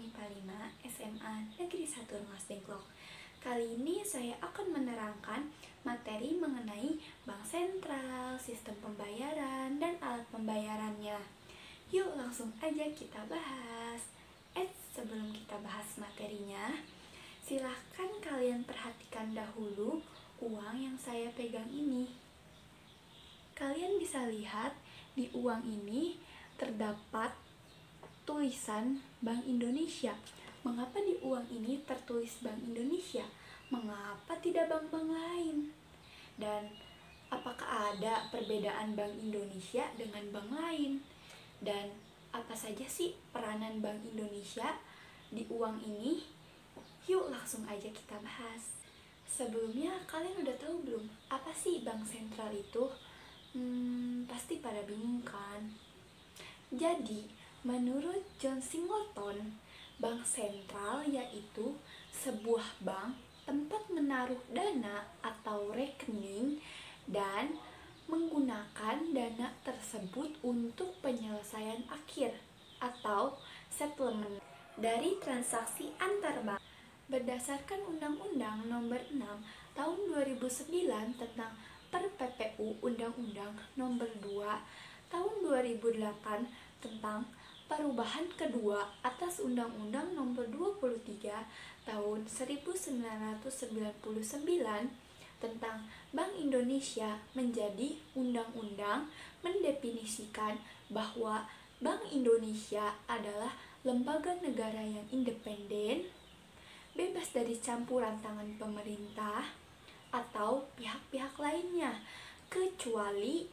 MIPA 5 SMA Negeri 1 Rengas Dengklok. Kali ini saya akan menerangkan materi mengenai bank sentral, sistem pembayaran, dan alat pembayarannya. Yuk langsung aja kita bahas. Sebelum kita bahas materinya, silahkan kalian perhatikan dahulu uang yang saya pegang ini. Kalian bisa lihat di uang ini terdapat tulisan Bank Indonesia. Mengapa di uang ini tertulis Bank Indonesia? Mengapa tidak bank-bank lain? Dan apakah ada perbedaan Bank Indonesia dengan bank lain? Dan apa saja sih peranan Bank Indonesia di uang ini? Yuk langsung aja kita bahas. Sebelumnya kalian udah tahu belum apa sih bank sentral itu? Pasti pada bingung kan? Jadi, menurut John Singleton, bank sentral yaitu sebuah bank tempat menaruh dana atau rekening dan menggunakan dana tersebut untuk penyelesaian akhir atau settlement dari transaksi antar bank. Berdasarkan Undang-Undang Nomor 6 Tahun 2009 tentang Per-PPU, Undang-Undang Nomor 2 Tahun 2008 tentang perubahan kedua atas Undang-Undang Nomor 23 Tahun 1999 tentang Bank Indonesia menjadi undang-undang mendefinisikan bahwa Bank Indonesia adalah lembaga negara yang independen, bebas dari campuran tangan pemerintah atau pihak-pihak lainnya, kecuali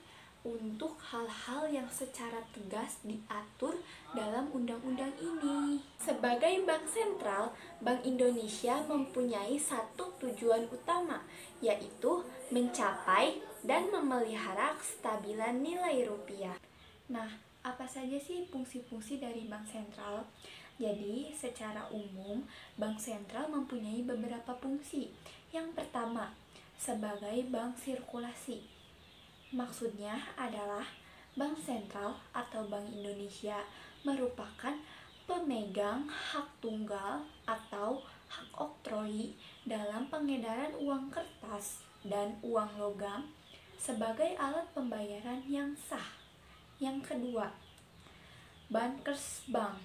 untuk hal-hal yang secara tegas diatur dalam undang-undang ini. Sebagai bank sentral, Bank Indonesia mempunyai satu tujuan utama, yaitu mencapai dan memelihara kestabilan nilai rupiah. Nah, apa saja sih fungsi-fungsi dari bank sentral? Jadi, secara umum, bank sentral mempunyai beberapa fungsi. Yang pertama, sebagai bank sirkulasi. Maksudnya adalah bank sentral atau Bank Indonesia merupakan pemegang hak tunggal atau hak oktroi dalam pengedaran uang kertas dan uang logam sebagai alat pembayaran yang sah. Yang kedua, Bankers Bank.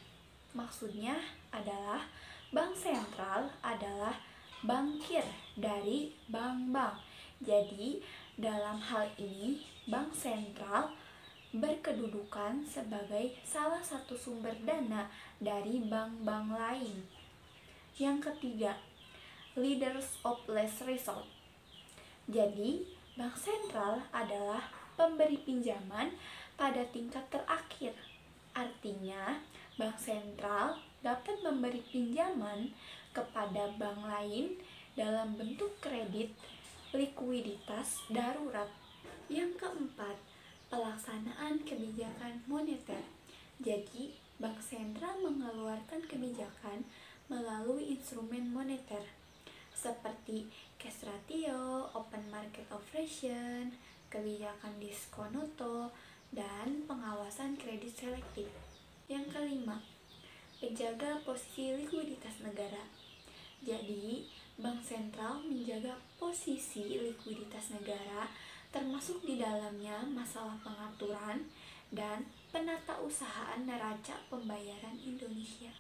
Maksudnya adalah bank sentral adalah bankir dari bank-bank. Jadi, dalam hal ini, bank sentral berkedudukan sebagai salah satu sumber dana dari bank-bank lain. Yang ketiga, Leaders of Last Resort. Jadi, bank sentral adalah pemberi pinjaman pada tingkat terakhir. Artinya, bank sentral dapat memberi pinjaman kepada bank lain dalam bentuk kredit likuiditas darurat. Yang keempat, pelaksanaan kebijakan moneter. Jadi, bank sentral mengeluarkan kebijakan melalui instrumen moneter seperti cash ratio, open market operation, kebijakan diskon noto, dan pengawasan kredit selektif. Yang kelima, penjaga posisi likuiditas negara. Jadi, bank sentral menjaga posisi likuiditas negara, termasuk di dalamnya masalah pengaturan dan penatausahaan neraca pembayaran Indonesia.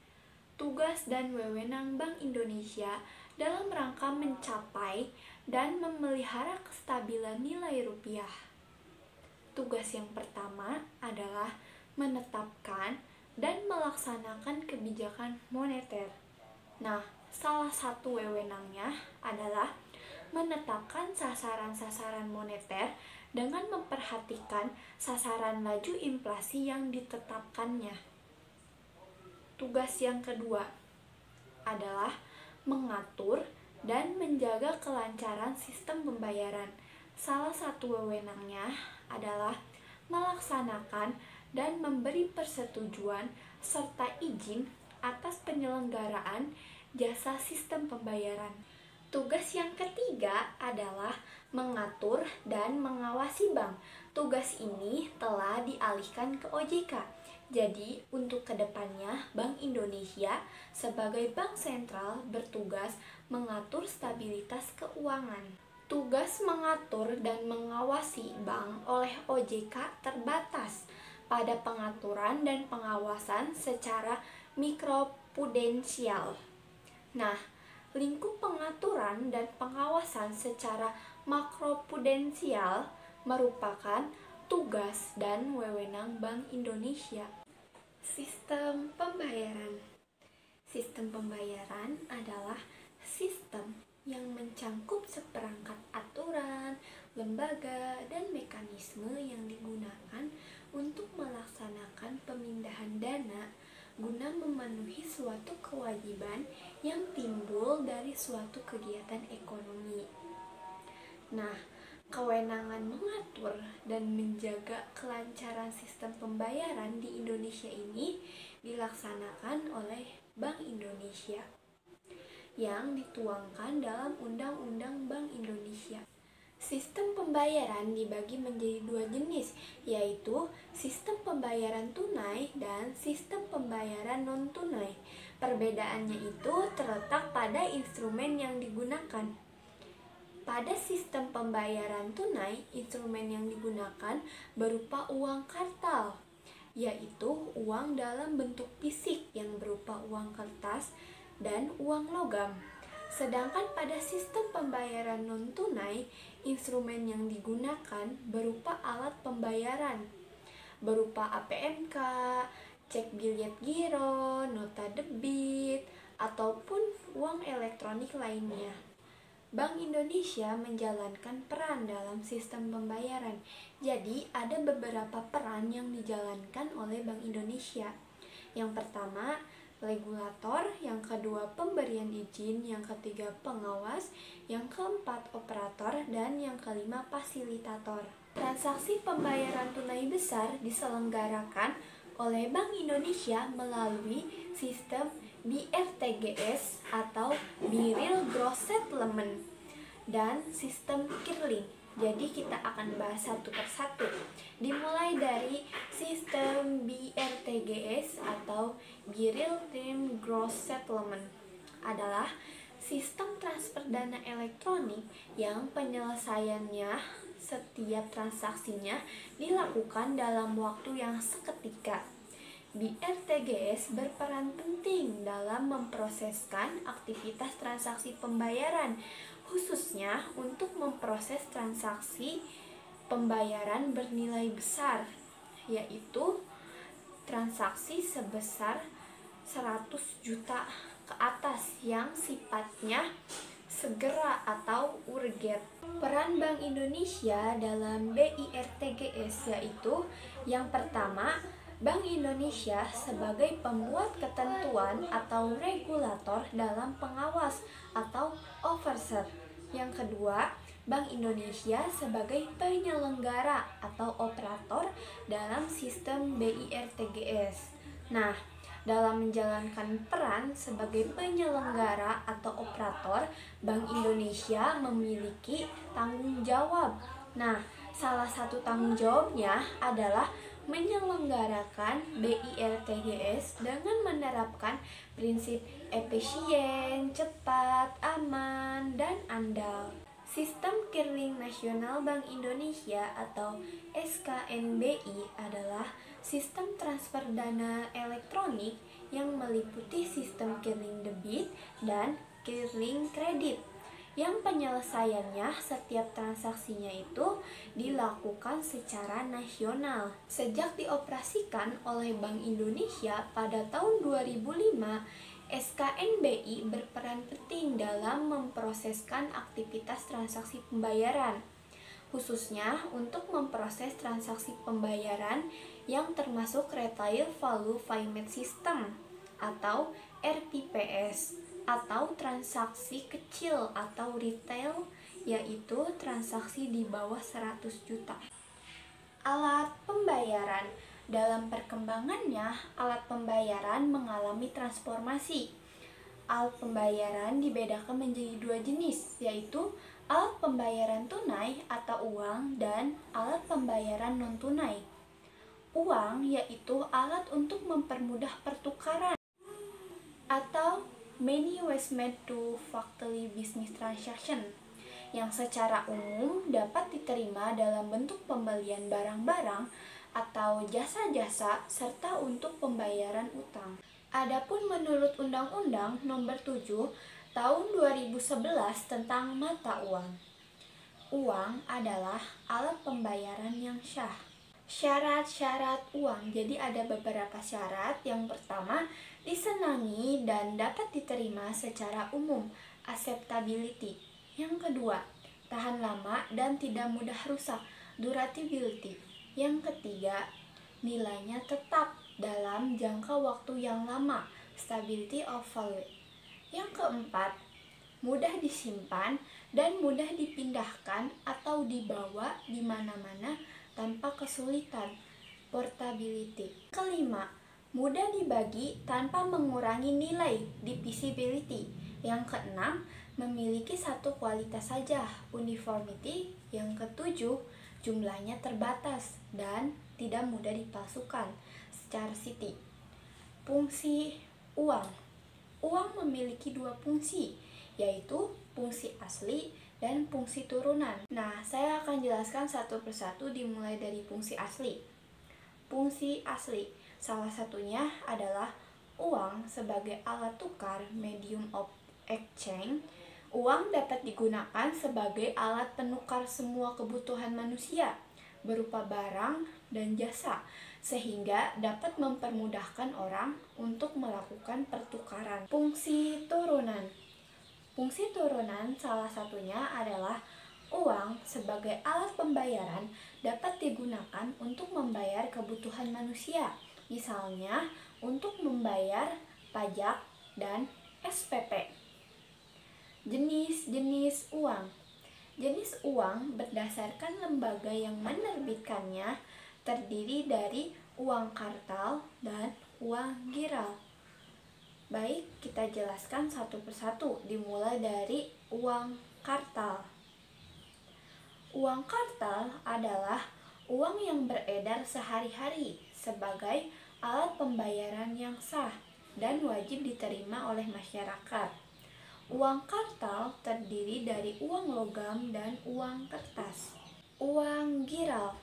Tugas dan wewenang Bank Indonesia dalam rangka mencapai dan memelihara kestabilan nilai rupiah. Tugas yang pertama adalah menetapkan dan melaksanakan kebijakan moneter. Nah, salah satu wewenangnya adalah menetapkan sasaran-sasaran moneter dengan memperhatikan sasaran laju inflasi yang ditetapkannya. Tugas yang kedua adalah mengatur dan menjaga kelancaran sistem pembayaran. Salah satu wewenangnya adalah melaksanakan dan memberi persetujuan serta izin atas penyelenggaraan jasa sistem pembayaran. Tugas yang ketiga adalah mengatur dan mengawasi bank. Tugas ini telah dialihkan ke OJK. Jadi, untuk kedepannya, Bank Indonesia sebagai bank sentral bertugas mengatur stabilitas keuangan. Tugas mengatur dan mengawasi bank oleh OJK terbatas pada pengaturan dan pengawasan secara mikroprudensial. Nah, lingkup pengaturan dan pengawasan secara makroprudensial merupakan tugas dan wewenang Bank Indonesia. Sistem pembayaran. Sistem pembayaran adalah sistem yang mencangkup seperangkat aturan, lembaga, dan mekanisme yang digunakan untuk melaksanakan pemindahan dana guna memenuhi suatu kewajiban yang timbul dari suatu kegiatan ekonomi. Nah, kewenangan mengatur dan menjaga kelancaran sistem pembayaran di Indonesia ini dilaksanakan oleh Bank Indonesia yang dituangkan dalam Undang-Undang Bank Indonesia. Sistem pembayaran dibagi menjadi dua jenis, yaitu sistem pembayaran tunai dan sistem pembayaran non-tunai. Perbedaannya itu terletak pada instrumen yang digunakan. Pada sistem pembayaran tunai, instrumen yang digunakan berupa uang kartal, yaitu uang dalam bentuk fisik yang berupa uang kertas dan uang logam. Sedangkan pada sistem pembayaran non-tunai, instrumen yang digunakan berupa alat pembayaran, berupa APMK, cek biliet giro, nota debit, ataupun uang elektronik lainnya. Bank Indonesia menjalankan peran dalam sistem pembayaran. Jadi, ada beberapa peran yang dijalankan oleh Bank Indonesia. Yang pertama, regulator, yang kedua pemberian izin, yang ketiga pengawas, yang keempat operator, dan yang kelima fasilitator. Transaksi pembayaran tunai besar diselenggarakan oleh Bank Indonesia melalui sistem BRTGS atau Biril Gross Settlement dan sistem Kirling. Jadi kita akan bahas satu persatu. Dimulai dari sistem BRTGS atau Biril Time Gross Settlement adalah sistem transfer dana elektronik yang penyelesaiannya setiap transaksinya dilakukan dalam waktu yang seketika. BRTGS berperan penting dalam memproseskan aktivitas transaksi pembayaran, khususnya untuk memproses transaksi pembayaran bernilai besar, yaitu transaksi sebesar 100 juta ke atas yang sifatnya segera atau urgen. Peran Bank Indonesia dalam BIRTGS yaitu yang pertama, Bank Indonesia sebagai pembuat ketentuan atau regulator dalam pengawas atau oversight. Yang kedua, Bank Indonesia sebagai penyelenggara atau operator dalam sistem BIRTGS. Nah, dalam menjalankan peran sebagai penyelenggara atau operator, Bank Indonesia memiliki tanggung jawab. Nah, salah satu tanggung jawabnya adalah menyelenggarakan BIRTGS dengan menerapkan prinsip efisien, cepat, aman, dan andal. Sistem Kirling Nasional Bank Indonesia atau SKNBI adalah sistem transfer dana elektronik yang meliputi sistem Kirling debit dan Kirling kredit, yang penyelesaiannya setiap transaksinya itu dilakukan secara nasional. Sejak dioperasikan oleh Bank Indonesia pada tahun 2005, SKNBI berperan penting dalam memproseskan aktivitas transaksi pembayaran, khususnya untuk memproses transaksi pembayaran yang termasuk Retail Value Payment System atau RTPS, atau transaksi kecil atau retail, yaitu transaksi di bawah 100 juta. Alat pembayaran. Dalam perkembangannya, alat pembayaran mengalami transformasi. Alat pembayaran dibedakan menjadi dua jenis, yaitu alat pembayaran tunai atau uang dan alat pembayaran non-tunai. Uang yaitu alat untuk mempermudah pertukaran atau many ways made to facilitate business transaction yang secara umum dapat diterima dalam bentuk pembelian barang-barang atau jasa-jasa serta untuk pembayaran utang. Adapun menurut Undang-Undang Nomor 7 Tahun 2011 tentang mata uang, uang adalah alat pembayaran yang sah. Syarat-syarat uang, jadi ada beberapa syarat. Yang pertama, disenangi dan dapat diterima secara umum, acceptability. Yang kedua, tahan lama dan tidak mudah rusak, durability. Yang ketiga, nilainya tetap dalam jangka waktu yang lama, stability of value. Yang keempat, mudah disimpan dan mudah dipindahkan atau dibawa di mana-mana tanpa kesulitan, portability. Kelima, mudah dibagi tanpa mengurangi nilai, divisibility. Yang keenam, memiliki satu kualitas saja, uniformity. Yang ketujuh, jumlahnya terbatas dan tidak mudah dipalsukan, scarcity. Fungsi uang. Uang memiliki dua fungsi, yaitu fungsi asli dan fungsi turunan. Nah, saya akan jelaskan satu persatu dimulai dari fungsi asli. Fungsi asli, salah satunya adalah uang sebagai alat tukar, medium of exchange. Uang dapat digunakan sebagai alat penukar semua kebutuhan manusia berupa barang dan jasa, sehingga dapat mempermudahkan orang untuk melakukan pertukaran. Fungsi turunan. Fungsi turunan salah satunya adalah uang sebagai alat pembayaran dapat digunakan untuk membayar kebutuhan manusia, misalnya untuk membayar pajak dan SPP. Jenis-jenis uang. Jenis uang berdasarkan lembaga yang menerbitkannya terdiri dari uang kartal dan uang giral. Baik, kita jelaskan satu persatu, dimulai dari uang kartal. Uang kartal adalah uang yang beredar sehari-hari sebagai alat pembayaran yang sah dan wajib diterima oleh masyarakat. Uang kartal terdiri dari uang logam dan uang kertas. Uang giral.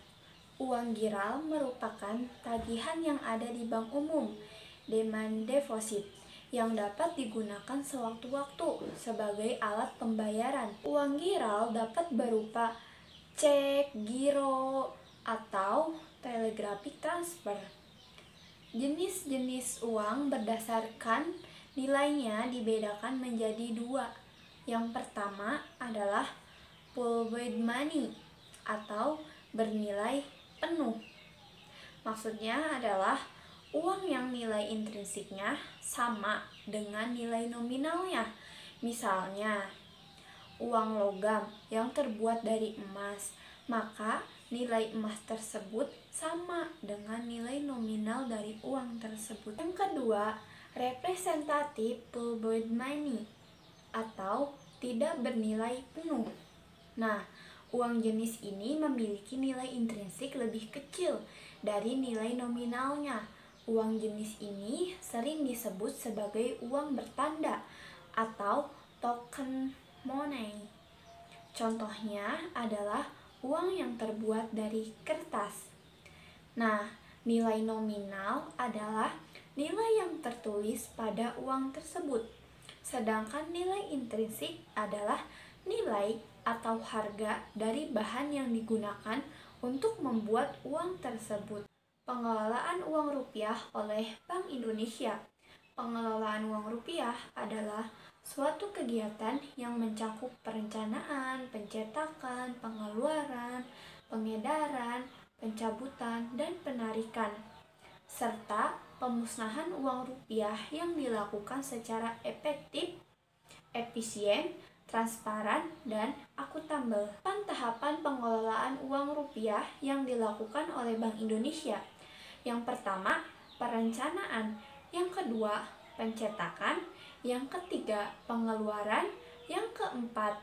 Uang giral merupakan tagihan yang ada di bank umum, demand deposit, yang dapat digunakan sewaktu-waktu sebagai alat pembayaran. Uang giral dapat berupa cek, giro, atau telegraphic transfer. Jenis-jenis uang berdasarkan nilainya dibedakan menjadi dua. Yang pertama adalah full weight money atau bernilai penuh. Maksudnya adalah uang yang nilai intrinsiknya sama dengan nilai nominalnya. Misalnya, uang logam yang terbuat dari emas, maka nilai emas tersebut sama dengan nilai nominal dari uang tersebut. Yang kedua, representative full weight money atau tidak bernilai penuh. Nah, uang jenis ini memiliki nilai intrinsik lebih kecil dari nilai nominalnya. Uang jenis ini sering disebut sebagai uang bertanda atau token money. Contohnya adalah uang yang terbuat dari kertas. Nah, nilai nominal adalah nilai yang tertulis pada uang tersebut. Sedangkan nilai intrinsik adalah nilai atau harga dari bahan yang digunakan untuk membuat uang tersebut. Pengelolaan uang rupiah oleh Bank Indonesia. Pengelolaan uang rupiah adalah suatu kegiatan yang mencakup perencanaan, pencetakan, pengeluaran, pengedaran, pencabutan, dan penarikan, serta pemusnahan uang rupiah yang dilakukan secara efektif, efisien, transparan, dan akuntabel. Tahapan pengelolaan uang rupiah yang dilakukan oleh Bank Indonesia. Yang pertama, perencanaan. Yang kedua, pencetakan. Yang ketiga, pengeluaran. Yang keempat,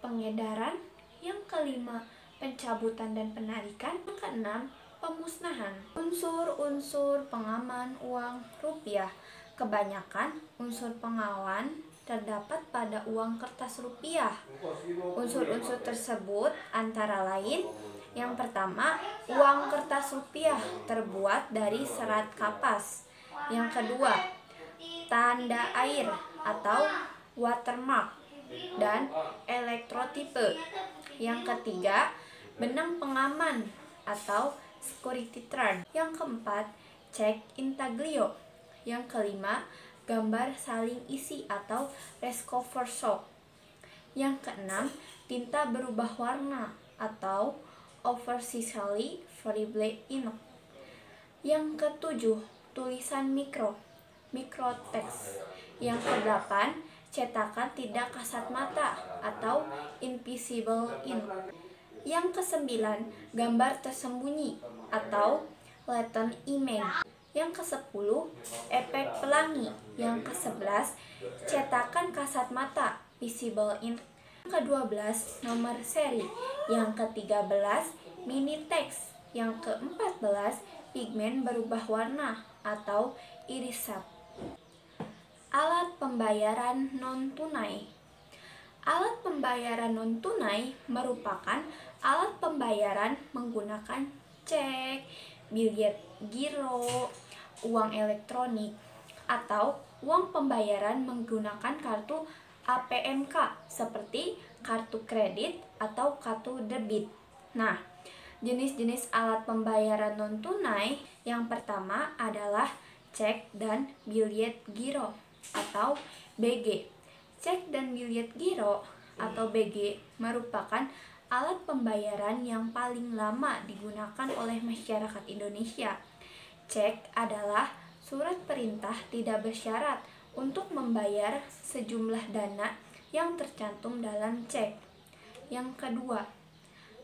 pengedaran. Yang kelima, pencabutan dan penarikan. Yang keenam, Pemusnahan unsur-unsur pengaman uang rupiah. Kebanyakan unsur pengaman terdapat pada uang kertas rupiah. Unsur-unsur tersebut antara lain: yang pertama, uang kertas rupiah terbuat dari serat kapas. Yang kedua, tanda air atau watermark dan elektrotipe. Yang ketiga, benang pengaman atau security trend. Yang keempat, cek intaglio. Yang kelima, gambar saling isi atau rescover shock. Yang keenam, tinta berubah warna atau overseasally variable ink. Yang ketujuh, tulisan microtext. Yang kedelapan, cetakan tidak kasat mata atau invisible ink. Yang kesembilan, gambar tersembunyi atau latent image. Yang kesepuluh, efek pelangi. Yang kesebelas, cetakan kasat mata visible ink. Yang ke-12, nomor seri. Yang ke-13, mini text. Yang ke-14, pigmen berubah warna atau irisat. Alat pembayaran non-tunai. Alat pembayaran non-tunai merupakan alat pembayaran menggunakan cek, bilet giro, uang elektronik, atau uang pembayaran menggunakan kartu APMK seperti kartu kredit atau kartu debit. Nah, jenis-jenis alat pembayaran non-tunai yang pertama adalah cek dan bilet giro atau BG. Cek dan bilet giro atau BG merupakan alat pembayaran yang paling lama digunakan oleh masyarakat Indonesia. Cek adalah surat perintah tidak bersyarat untuk membayar sejumlah dana yang tercantum dalam cek. Yang kedua,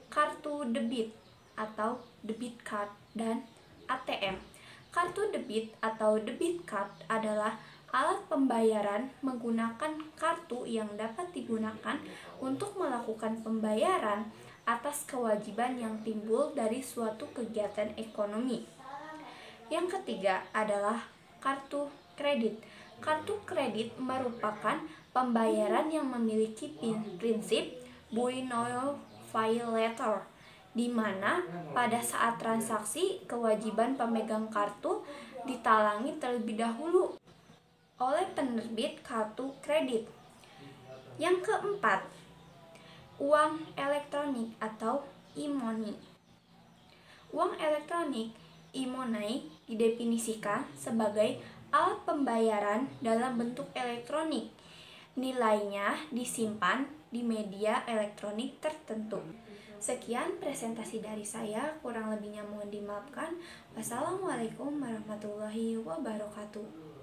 kartu debit atau debit card dan ATM. Kartu debit atau debit card adalah alat pembayaran menggunakan kartu yang dapat digunakan untuk melakukan pembayaran atas kewajiban yang timbul dari suatu kegiatan ekonomi. Yang ketiga adalah kartu kredit. Kartu kredit merupakan pembayaran yang memiliki prinsip buy now pay later, di mana pada saat transaksi kewajiban pemegang kartu ditalangi terlebih dahulu oleh penerbit kartu kredit. Yang keempat, uang elektronik atau e-money. Uang elektronik e-money didefinisikan sebagai alat pembayaran dalam bentuk elektronik. Nilainya disimpan di media elektronik tertentu. Sekian presentasi dari saya, kurang lebihnya mohon dimaafkan. Wassalamualaikum warahmatullahi wabarakatuh.